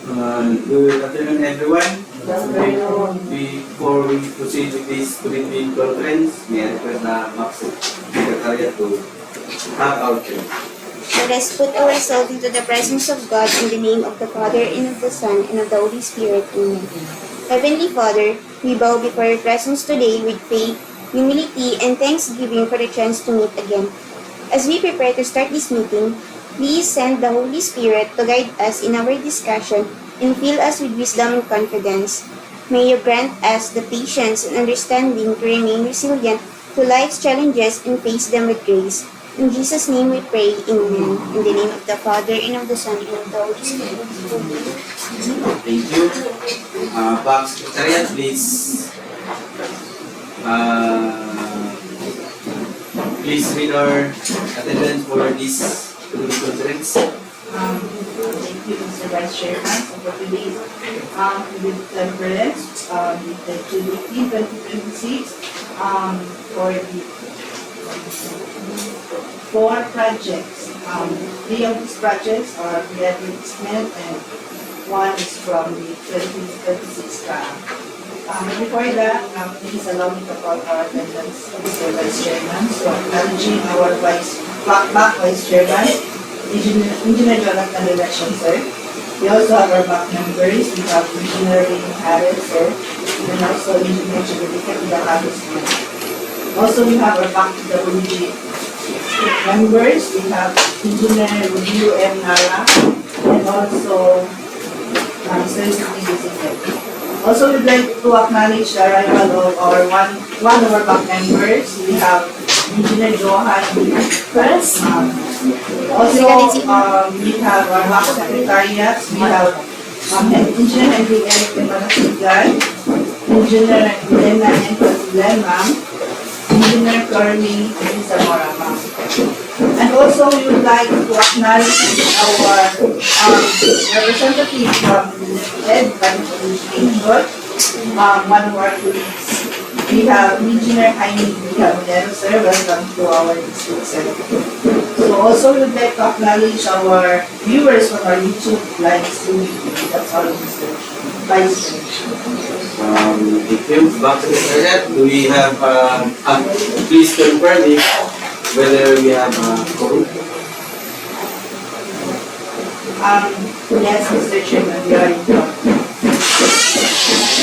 Good afternoon, everyone. Before we proceed with this briefing conference, may I request na Max Secretariat to have our church. Let us put ourselves into the presence of God in the name of the Father, and of the Son, and of the Holy Spirit. Amen. Heavenly Father, we bow before your presence today with faith, humility, and thanksgiving for the chance to meet again. As we prepare to start this meeting, please send the Holy Spirit to guide us in our discussion and fill us with wisdom and confidence. May you grant us the patience and understanding to remain resilient to life's challenges and face them with grace. In Jesus' name we pray, Amen. In the name of the Father, and of the Son, and of the Holy Spirit. Thank you. Box Secretariat, please. Please read our attendance for this conference. Thank you, Mr. Vice Chairman, for today's conference, the 2026, for the 4 projects. 3 of these projects are readvertisement and 1 is from the 2026 before that, please allow me to call our attendance, Mr. Vice Chairman. So, acknowledging our back Vice Chairman, Engineer Jonathan Election, sir. We also have our back members. We have Engineer Raymond Harris, sir, and also Engineer Chibulica Harris, sir. Also, we have our back WG members. We have Engineer Review M. Nara, and also Sir Sidney. Also, we'd like to acknowledge the arrival of our one of our back members. We have Engineer Johan First. Also, we have our back secretariats. We have Engineer Henry Eric Manasigan, Engineer Elena N. Pasilan, ma'am, Engineer Carly Zamora, ma'am. And also, we would like to acknowledge our representative from Ed, one of our colleagues. We have Engineer Jaime Caballero, sir. Welcome to our district center. So also, we would like to acknowledge our viewers on our YouTube live stream. That's all, Mr. Vice Chairman. Thank you. Box Secretariat, do we have, please confirm if whether we have quorum? Yes, Mr. Chairman, we are in talk.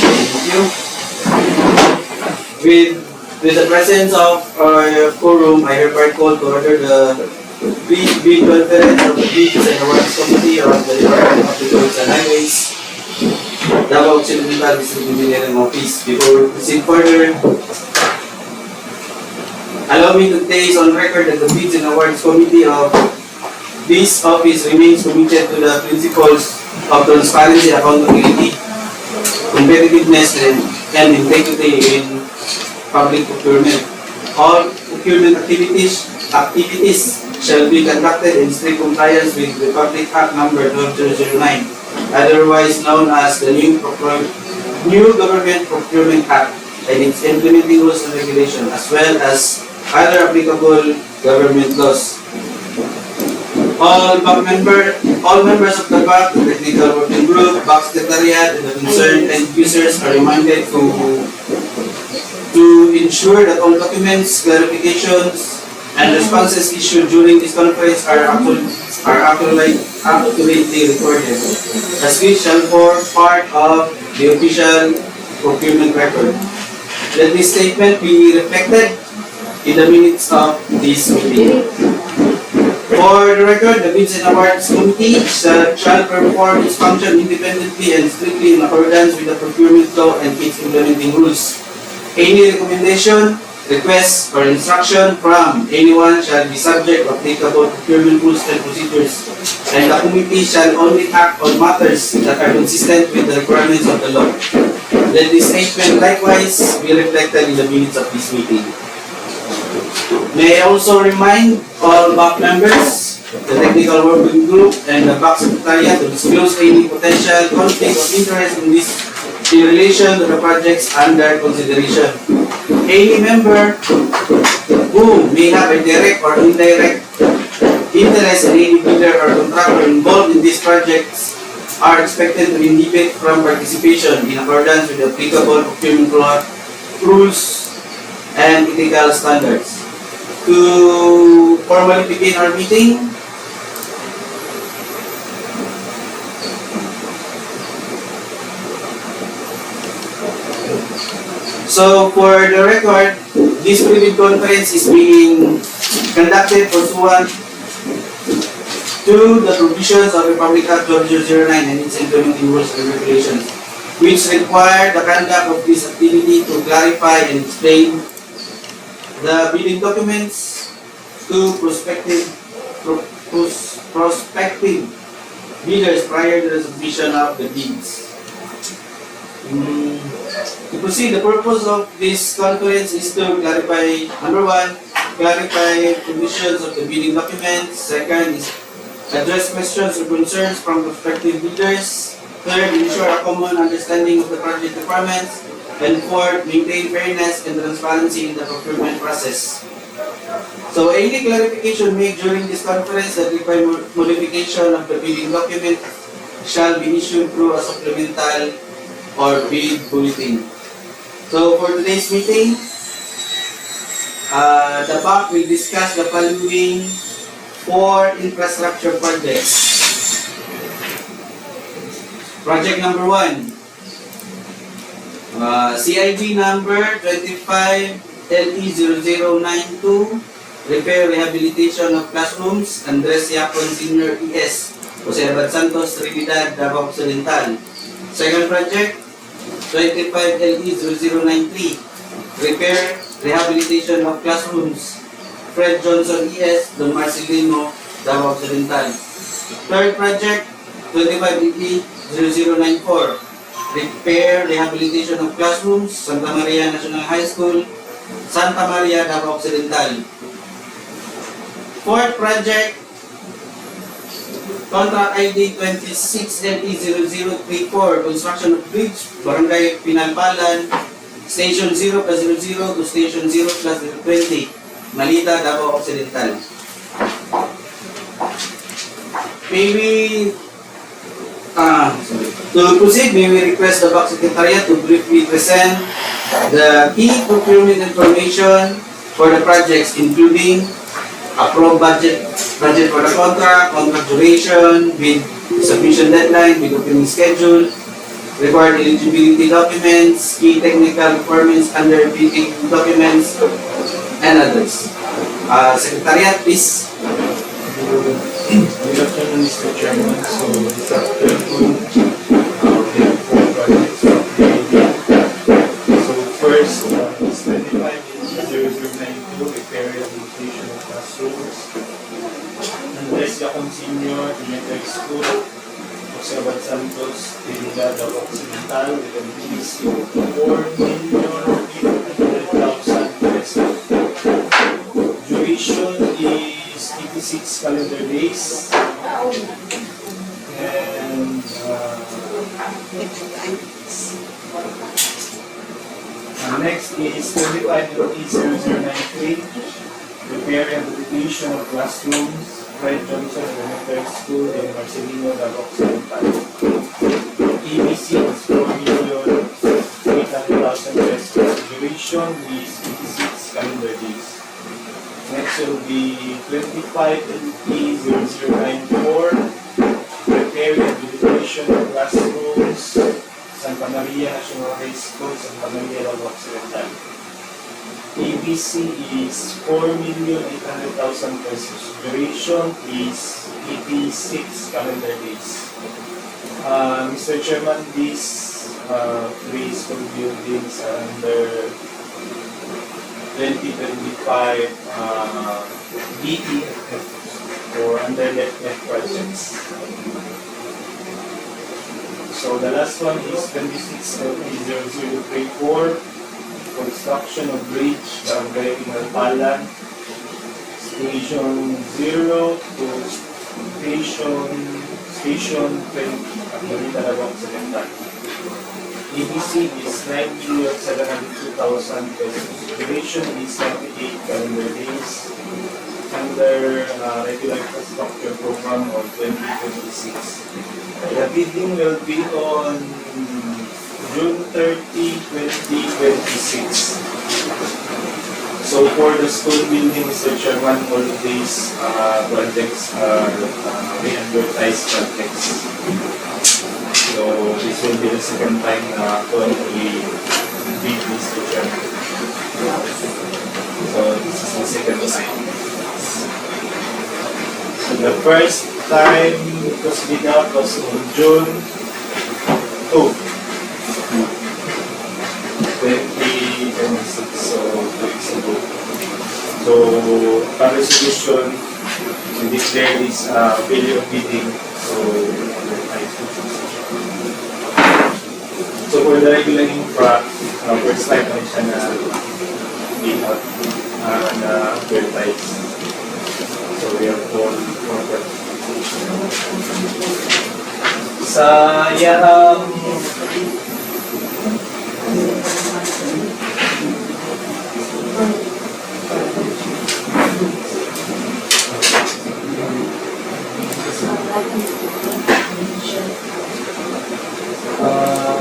Thank you. With the presence of our quorum, I hereby call to order the brief conference of the Beaches and Awards Committee of the Department of the Roads and Highways, Davao Occidental District Engineering Office. Before we proceed further, allow me to place on record that the Bids and Awards Committee of this office remains committed to the principles of transparency, accountability, competitiveness, and integrity in public procurement. All procurement activities shall be conducted in strict compliance with the Public Act Number 12009, otherwise known as the New Government Procurement Act, and its implementing rules and regulations, as well as other applicable government laws. All members of the BAC, the Technical Working Group, BAC Secretariat, and the concerned end users are reminded to ensure that all documents, clarifications, and responses issued during this conference are accurately recorded, as which shall form part of the official procurement record. Let this statement be reflected in the minutes of this meeting. For the record, the Bids and Awards Committee shall perform its function independently and strictly in accordance with the procurement law and its implementing rules. Any recommendation, request, or instruction from anyone shall be subject to applicable procurement rules and procedures, and the committee shall only act on matters that are consistent with the requirements of the law. Let this statement likewise be reflected in the minutes of this meeting. May I also remind all BAC members, the Technical Working Group, and the BAC Secretariat to disclose any potential conflict of interest in relation to the projects under consideration. Any member who may have a direct or indirect interest in any bidder or contractor involved in these projects are expected to inhibit from participation in accordance with the applicable procurement law, rules, and ethical standards. To formally begin our meeting, so for the record, this private conference is being conducted pursuant to the provisions of Republic Act 2009 and its implementing rules and regulations, which require the conduct of this activity to clarify and explain the bidding documents to prospective bidders prior to the submission of the bids. To proceed, the purpose of this conference is to clarify, number one, clarify conditions of the bidding documents. Second is address questions or concerns from prospective bidders. Third, ensure a common understanding of the project requirements. And fourth, maintain fairness and transparency in the procurement process. So any clarification made during this conference that require modification of the bidding document shall be issued through a supplemental or bid bulletin. So for today's meeting, the BAC will discuss the following 4 infrastructure projects. Project number 1, CIB number 25LE0092, repair rehabilitation of classrooms, Andres Yapon Senior ES, Jose Abad Santos, Trinidad, Davao Occidental. Second project, 25LE0093, repair rehabilitation of classrooms, Fred Johnson ES, Don Marcelino, Davao Occidental. Third project, 25LE0094, repair rehabilitation of classrooms, Santa Maria National High School, Santa Maria, Davao Occidental. Fourth project, contract ID 26LE0034, construction of bridge, Barangay Pinalpalan, Station 0+00 to Station 0+020, Malita, Davao Occidental. May we, to proceed, may we request the BAC Secretariat to briefly present the key procurement information for the projects, including approved budget for the contract duration, bid submission deadline, bid opening schedule, required eligibility documents, key technical requirements under bidding documents, and others. Secretariat, please. Good afternoon, Mr. Chairman. So this afternoon, we have 4 projects from PAD. So first is 25LE0092, repair rehabilitation of classrooms, Andres Yapon Senior Elementary School, Jose Abad Santos, Trinidad, Davao Occidental, with an EBC of 4,800,000 pesos. Duration is 86 calendar days. And next is 25LE0093, repair and rehabilitation of classrooms, Fred Johnson Elementary School in Marcelino, Davao Occidental. EBC is 4,800,000 pesos. Duration is 86 calendar days. Next will be 25LE0094, repair and rehabilitation of classrooms, Santa Maria National High School, Santa Maria, Davao Occidental. EBC is 4,800,000 pesos. Duration is 86 calendar days. Mr. Chairman, these 3 school buildings are under 2025 DEFF or under NEF projects. So the last one is 26LE0034, construction of bridge, Barangay Pinalpalan, Station 0 to Station 20, Malita, Davao Occidental. EBC is 9,702,000 pesos. Duration is 78 calendar days. under regular infrastructure program of 2026. The bidding will be on June 30, 2026. So for the school buildings, Mr. Chairman, all of these projects are re-advertised projects. So this will be the second time na we bid this, Mr. Chairman. So this is the second time. So the first time it was bid out was on June 2, 2026, so 2 weeks ago. So, our resolution, we declare this failure of bidding, so for the regular infra, first time na siya na bid out na advertise. So we have all sa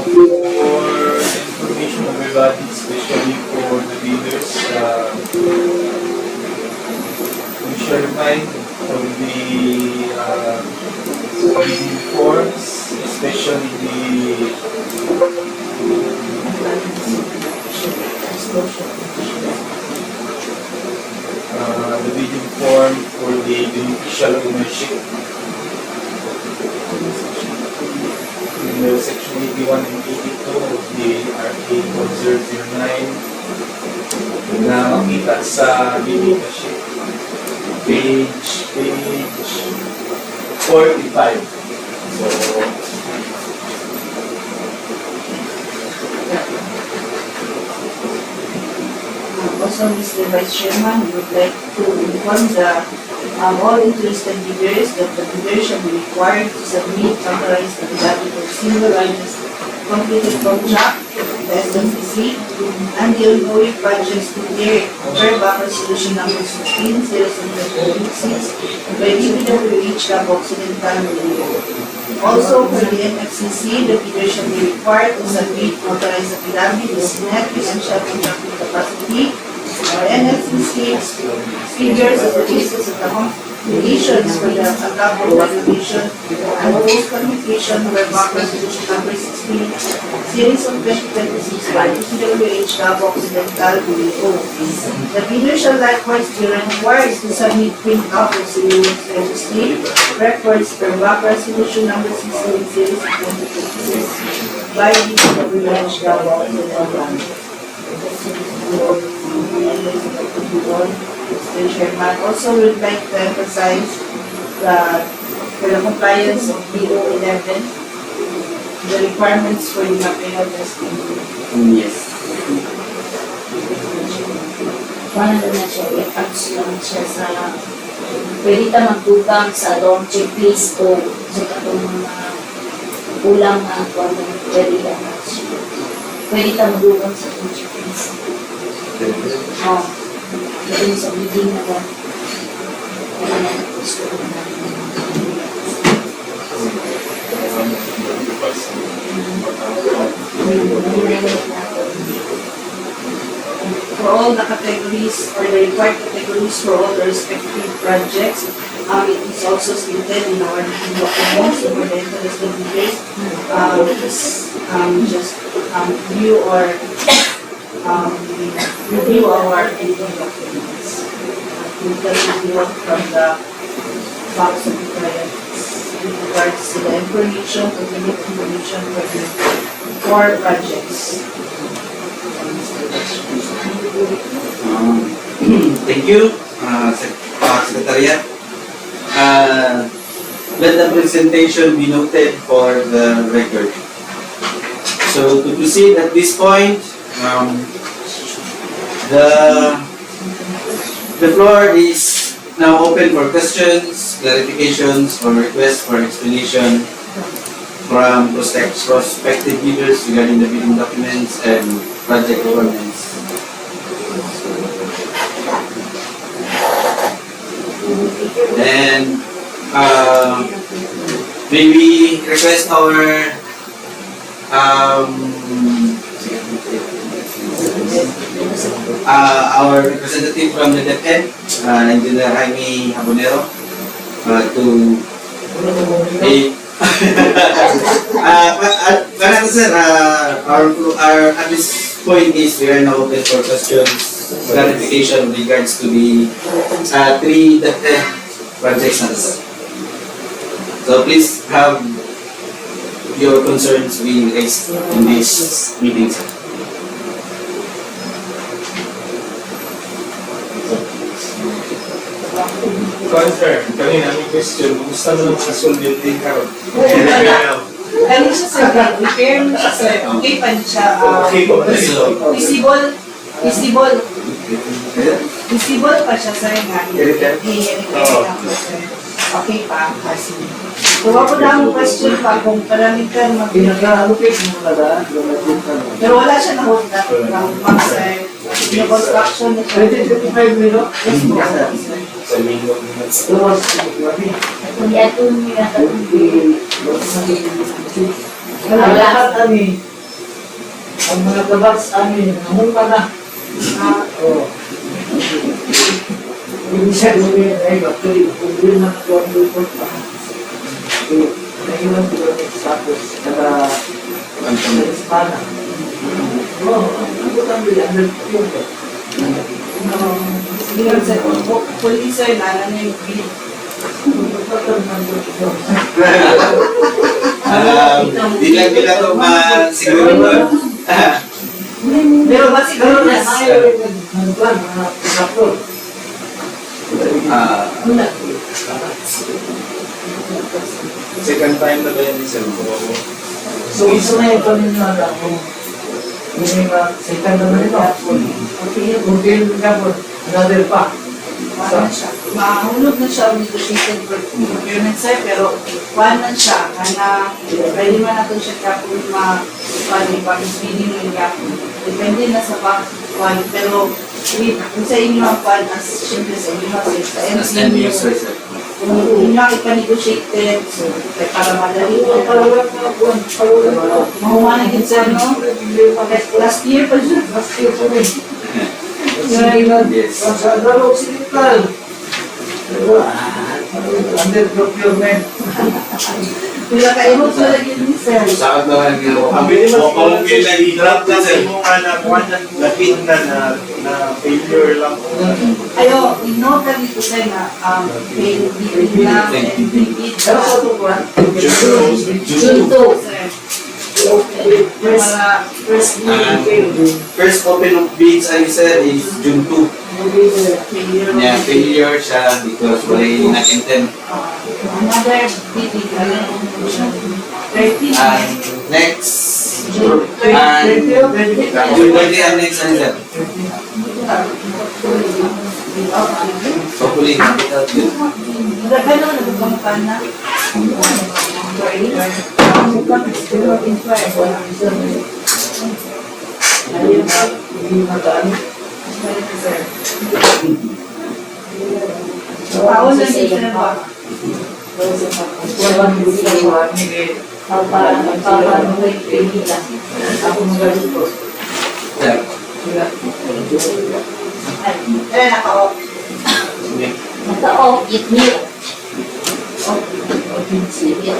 for information of everybody, especially for the leaders, we shall remind of the bidding forms, especially the bidding form for the beneficial ownership. In the section 81 and 82 of the RA 1009 na makita sa bidding sheet. Page 45. So, Also, Mr. Vice Chairman, we would like to inform all interested bidders that the bidders shall be required to submit authorized affidavit of single largest completed contract, the SWC, and the ongoing projects to clear per back resolution number 16, 0726, by DPWH Cabo Occidental, Manila. Also, for the NFCC, the bidder shall be required to submit authorized affidavit of net essential contracting capacity, or NFCC, figures of the basis of the conditions for the applicable regulation, and post communication per back resolution number 16, series of 2026 by DPWH Cabo Occidental, Manila. The bidder shall likewise be required to submit print-out of serial registry records per back resolution number 16, series of 2026 by DPWH Cabo Occidental. Mr. Chairman, also would like to emphasize that for the compliance of PO 11, the requirements for the material testing. Yes. Paano na siya, i-apps lang siya sa pwede ka magdugang sa dorm checklist o sa katong mga ulang na kung pwede ka na siya. Pwede ka magdugang sa dorm checklist. Pwede sa meeting na ba? Pwede na gusto ko na. For all the categories or the required categories for all the respective projects, it is also stated in our documents for the interested bidders. Just view or review our bidding documents. We can review from the box of the clients with regards to the information, complete information for the four projects. Thank you, Secretariat. Let the presentation be noted for the record. So to proceed at this point, the floor is now open for questions, clarifications, or requests for explanation from prospective bidders regarding the bidding documents and project requirements. And may we request our representative from the DepEd, Engineer Jaime Habonero, to a but sir, our at this point is we are now open for questions, clarification with regards to the three DepEd projects. So please have your concerns being raised in this meeting, sir. Concern, kanina may question, kumusta naman sa soul building karon? Kani siya sir, repair mo siya sir, okay pa siya. Okay po ba? So, Visible pa siya sir nga. Okay pa, kasi. Kung ako na ang question pa, kung paramitan pero wala siya na-hold na mag sir. Yung construction na siya. Yes po. Sa mingo. Kung i-atun nyo yung katulog. Lahat kami, ang mga kabats amin, namunta na. Hindi siya gawin ay actually, kung doon na ito ang report pa. Naiwan ko doon tapos kada Hispana. Oo, ang butang bilang yun. Hindi sir, police sir, nana na yung bill. di lang ito siguro Pero masiguro na sir. Second time na ba yan ni Sir? So, isa na yung paninala kung hindi ba second naman ito. Okay, another pa. Mahulog na siya ang negotiated procurement sir, pero one man siya, kana pwede man natin siya kapag pag-speeding ng gap. Depende na sa pag-one, pero kung sa inyo ang pan, as siyempre sa inyo, sa MCU, kung inyo ang ipa-negotiated, so, para madali. Mahumanan din sir, no? Last year pa siya. yes. Sa Dalawang Sinital. Under procurement. Pila ka-emot na lagi ni sir. Saan naman yung Ang bili mo, kung pinag-drop na sa imong anak, lapit na failure lang po. Ayo, inote lang dito sir na failure na and repeat. Pero sa tukuan, June 2. Sir, First, first first open of bids ay sir is June 2. failure. Yeah, failure siya because wala yung nag-intend. Another meeting, 13. Next, June June 20 ang next ano sir? Hopefully, without you. Nagkano na nagpangpan na? Paon na dito na ba? Sir. Naka-off. naka-off, it meal. Sige.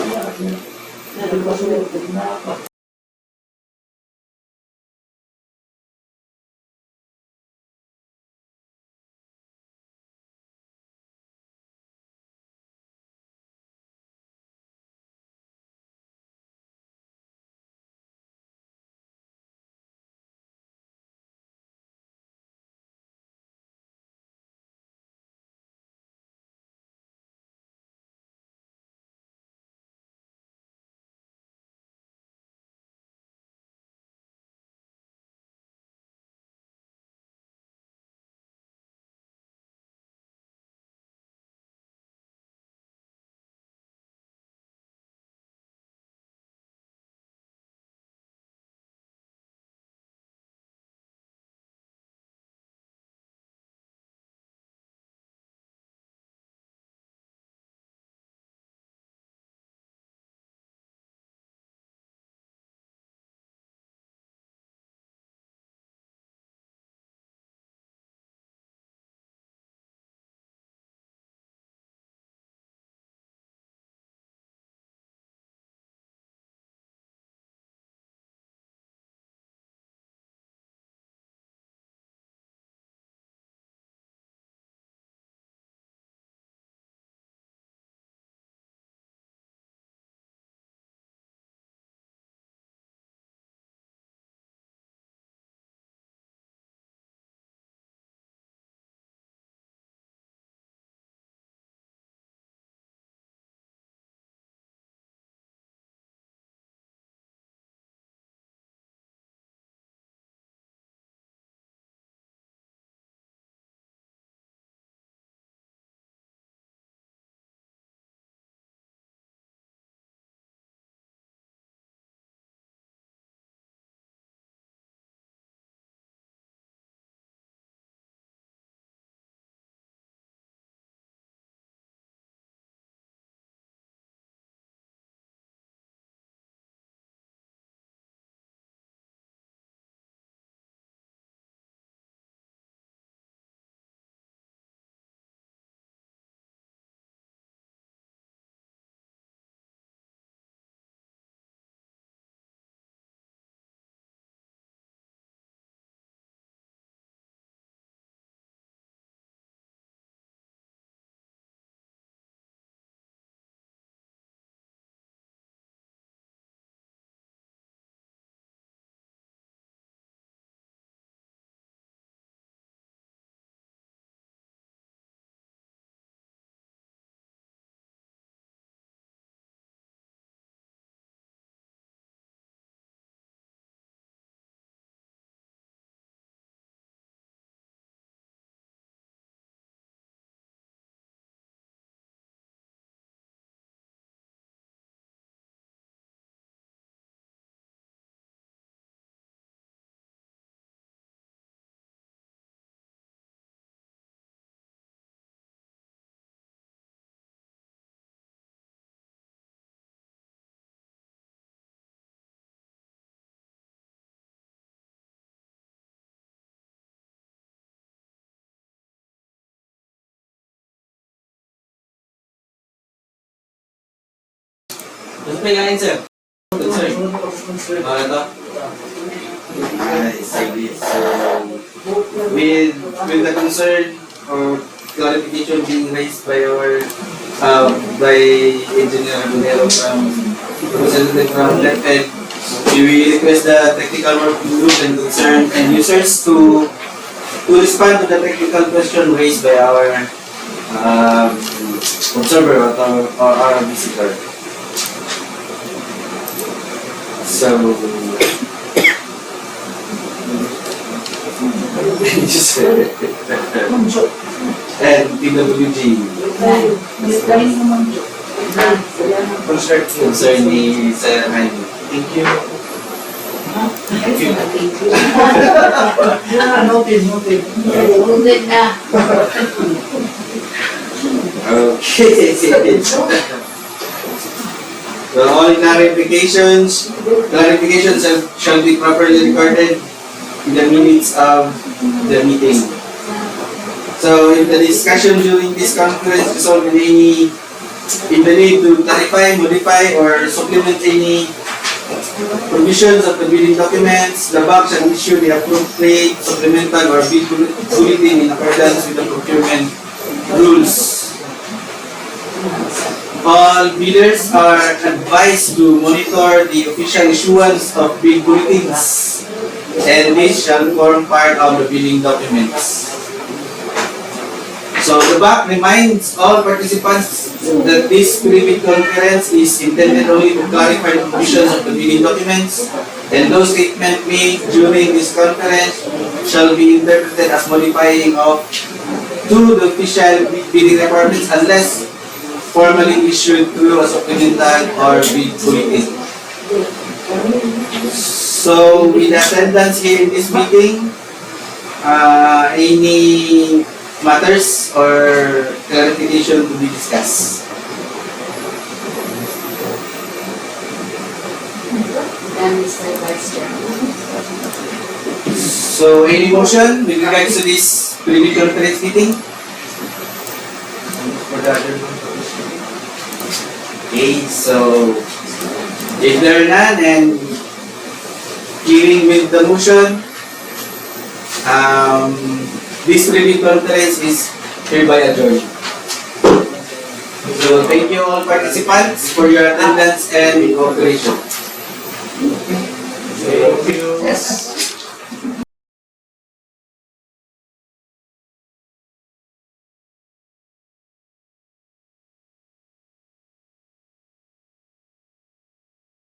Ano pa yung sir? Concern. Ito? Ay, sige. So, with the concern or clarification being raised by our by Engineer Abunero from representative from DepEd, we will request the technical working group and concerned and users to respond to the technical question raised by our observer or our visitor. So, just and PWG concern ni Sir Jaime. Thank you. Thank you. Yeah, noted. Good na. Okay. Well, all clarifications shall be properly recorded in the minutes of the meeting. So, if the discussion during this conference result in the need to clarify, modify, or supplement any provisions of the bidding documents, the bank shall issue the appropriate supplemental or bid bulletin in accordance with the procurement rules. All bidders are advised to monitor the official issuance of bid bulletins, and this shall form part of the bidding documents. So the BAC reminds all participants that this pre-bid conference is intended only to clarify the provisions of the bidding documents, and those statements made during this conference shall be interpreted as modifying of to the official bidding requirements unless formally issued through a supplemental or bid bulletin. So with attendance here in this meeting, any matters or clarification to be discussed? Then Mr. Vice Chairman. So any motion with regards to this pre-bid conference meeting? Okay, so if there are none and hearing with the motion, this pre-bid conference is hereby adjourned. So thank you all participants for your attendance and cooperation. Thank you. Yes.